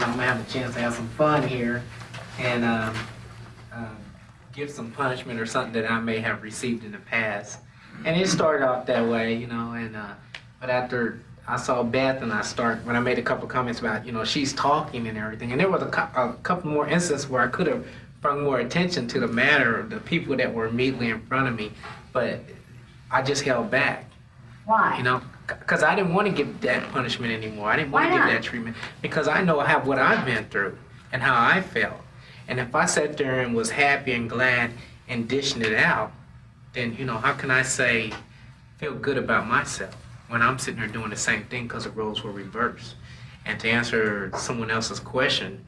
I'm gonna have a chance to have some fun here and give some punishment or something that I may have received in the past. And it started off that way, you know, and but after I saw Beth and when I made a couple comments about, you know, she's talking and everything, and there was a couple more instances where I could have brought more attention to the matter of the people that were immediately in front of me, but I just held back. Why? You know, because I didn't want to give that punishment anymore. I didn't want to give that treatment because I know what I've been through and how I felt. And if I sat there and was happy and glad and dishing it out, then, you know, how can I feel good about myself when I'm sitting there doing the same thing because the roles were reversed? And to answer someone else's question,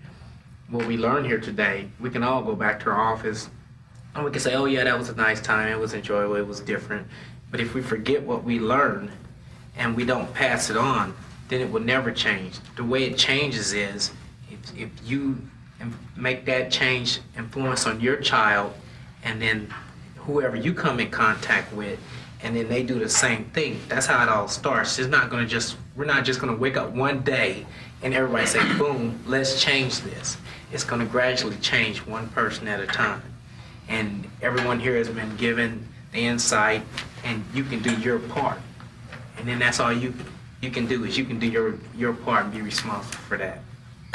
what we learned here today, we can all go back to our office and we can say, oh yeah, that was a nice time, it was enjoyable, it was different. But if we forget what we learned and we don't pass it on, then it will never change. The way it changes is if you make that change influence on your child and then whoever you come in contact with, and then they do the same thing. That's how it all starts. We're not just gonna wake up one day and everybody say, boom, let's change this. It's gonna gradually change one person at a time. And everyone here has been given the insight, and you can do your part. And then that's all you can do is you can do your part and be responsible for that.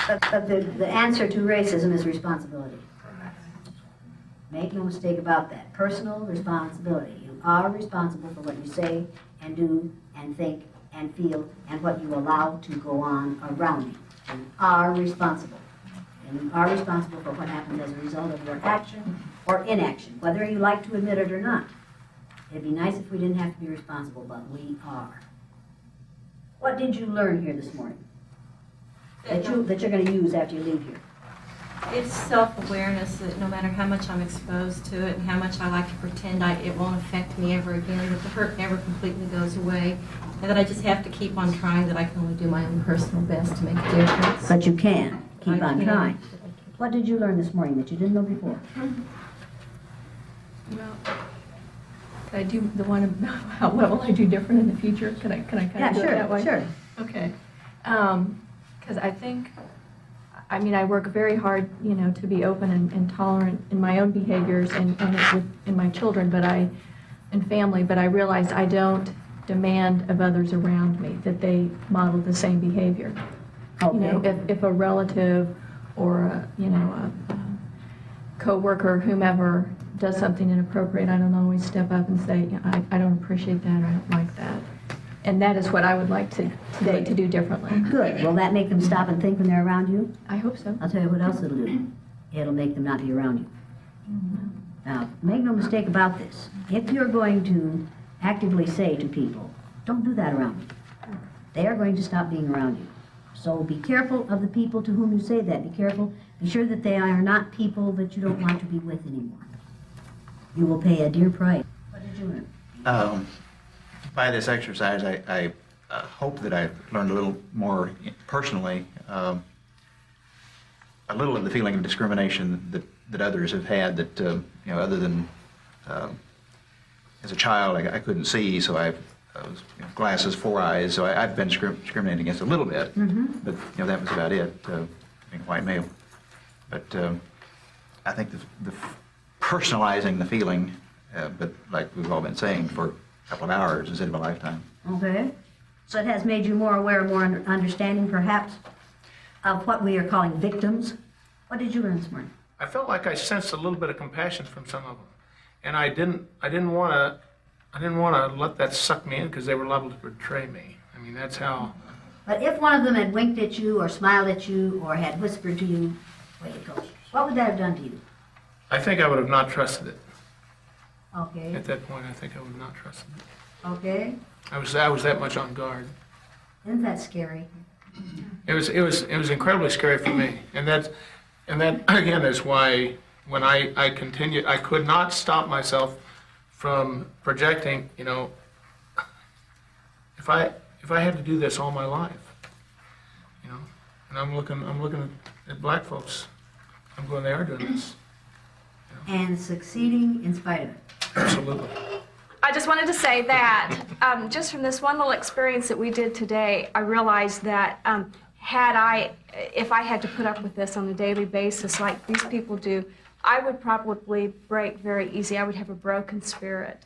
But the answer to racism is responsibility. Make no mistake about that. Personal responsibility. You are responsible for what you say and do and think and feel and what you allow to go on around you. You are responsible. And you are responsible for what happens as a result of your action or inaction, whether you like to admit it or not. It'd be nice if we didn't have to be responsible, but we are. What did you learn here this morning that you're going to use after you leave here? It's self-awareness that no matter how much I'm exposed to it and how much I like to pretend it won't affect me ever again, that the hurt never completely goes away, and that I just have to keep on trying, that I can only do my own personal best to make a difference. But you can. Keep I on can. trying. What did you learn this morning that you didn't know before? Well, could I do the one about what will I do different in the future? Can I kind of do it that way? Sure. Okay. Because I mean, I work very hard, you know, to be open and tolerant in my own behaviors and in my children, and family. But I realize I don't demand of others around me that they model the same behavior. Okay. You know, if a relative or a co-worker, whomever, does something inappropriate, I don't always step up and say, I don't appreciate that, or I don't like that. And that is what I would like today to do differently. Good. Will that make them stop and think when they're around you? I hope so. I'll tell you what else it'll do. It'll make them not be around you. Now, make no mistake about this. If you're going to actively say to people, don't do that around me, they are going to stop being around you. So be careful of the people to whom you say that. Be careful. Be sure that they are not people that you don't want to be with anymore. You will pay a dear price. What did you learn? By this exercise, I hope that I've learned a little more personally, a little of the feeling of discrimination that others have had that, you know, other than as a child I couldn't see, so I was, you know, glasses, 4 eyes, so I've been discriminated against a little bit, but, you know, that was about it, being a white male. But I think the personalizing the feeling, but like we've all been saying, for a couple of hours instead of a lifetime. Okay. So it has made you more aware, more understanding, perhaps, of what we are calling victims. What did you learn this morning? I felt like I sensed a little bit of compassion from some of them, and I didn't want to let that suck me in because they were liable to betray me. I mean, that's how. But if one of them had winked at you or smiled at you or had whispered to you, where you go, what would that have done to you? I think I would have not trusted it. Okay. At that point, I think I would have not trusted it. Okay. I was that much on guard. Isn't that scary? It was incredibly scary for me, and that again is why when I continued, I could not stop myself from projecting. You know, if I had to do this all my life, you know, and I'm looking at black folks, I'm going, they are doing this. And succeeding in spite of it. Absolutely. I just wanted to say that just from this one little experience that we did today, I realized that if I had to put up with this on a daily basis like these people do, I would probably break very easy. I would have a broken spirit.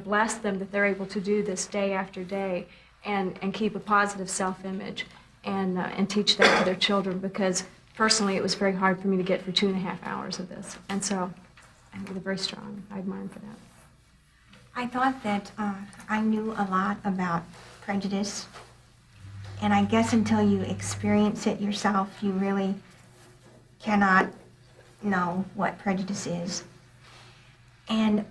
Bless them that they're able to do this day after day and keep a positive self-image and teach that to their children, because personally it was very hard for me to get through 2.5 hours of this. And so I think they're very strong. I admire them for that. I thought that I knew a lot about prejudice, and I guess until you experience it yourself, you really cannot know what prejudice is. And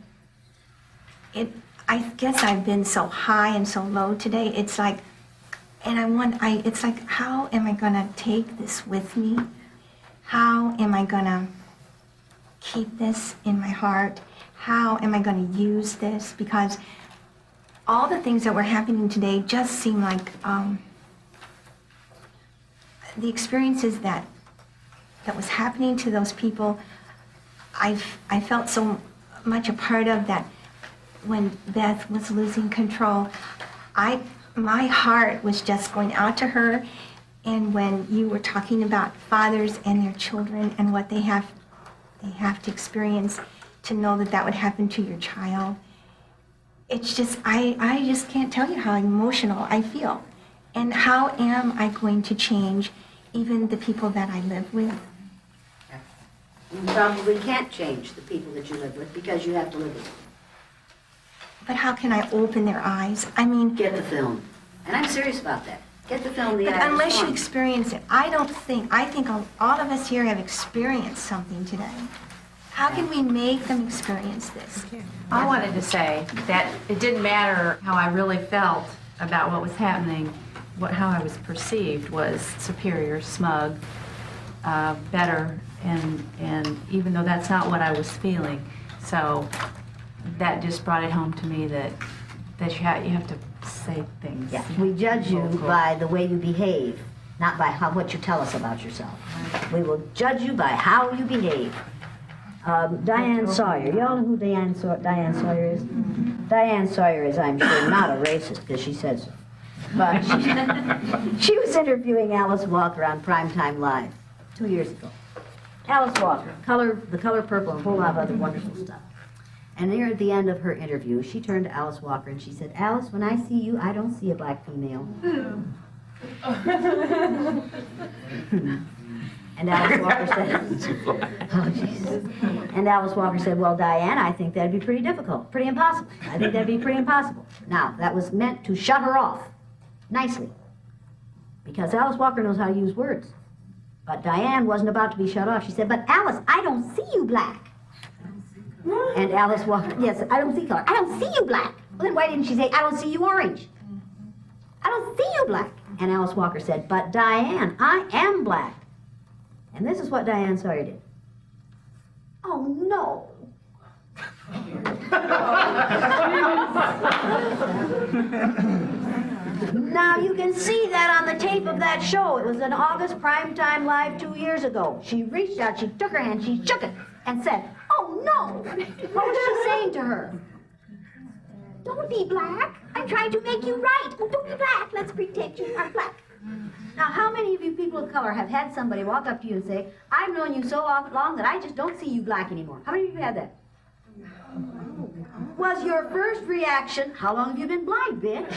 I guess I've been so high and so low today. It's like, and it's like, how am I gonna take this with me? How am I gonna keep this in my heart? How am I gonna use this? Because all the things that were happening today just seem like the experiences that was happening to those people, I felt so much a part of that. When Beth was losing control, my heart was just going out to her. And when you were talking about fathers and their children and what they have to experience to know that would happen to your child, it's just, I just can't tell you how emotional I feel. And how am I going to change even the people that I live with? You probably can't change the people that you live with because you have to live with them. But how can I open their eyes? I mean, Get the film. And I'm serious about that. Get the film, The but Eye of the unless you Storm. experience it, I think all of us here have experienced something today. How can we make them experience this? I wanted to say that it didn't matter how I really felt about what was happening. How I was perceived was superior, smug, better, and even though that's not what I was feeling. So that just brought it home to me that you have to say things. Yeah, we judge you by the way you behave, not by what you tell us about yourself. We will judge you by how you behave. Diane Sawyer. Y'all know who Diane Sawyer is? Diane Sawyer is, I'm sure, not a racist, because she said so. But she was interviewing Alice Walker on Primetime Live 2 years ago. Alice Walker, The Color Purple, and a whole lot of other wonderful stuff. And near at the end of her interview, she turned to Alice Walker and she said, "Alice, when I see you, I don't see a black female." And Alice Walker said, "Oh, Jesus." And Alice Walker said, "Well, Diane, I think that'd be pretty difficult, pretty impossible. I think that'd be pretty impossible." Now, that was meant to shut her off nicely, because Alice Walker knows how to use words. But Diane wasn't about to be shut off. She said, "But Alice, I don't see you black." And Alice Walker, "Yes, I don't see color. I don't see you black." Well, then why didn't she say, "I don't see you orange"? "I don't see you black." And Alice Walker said, "But Diane, I am black." And this is what Diane Sawyer did. "Oh, no." Now, you can see that on the tape of that show. It was an August Primetime Live 2 years ago. She reached out, she took her hand, she shook it, and said, "Oh, no." What was she saying to her? "Don't be black. I'm trying to make you right. Oh, don't be black. Let's pretend you are black." Now, how many of you people of color have had somebody walk up to you and say, "I've known you so long that I just don't see you black anymore"? How many of you had that? Was your first reaction, "How long have you been blind, bitch?"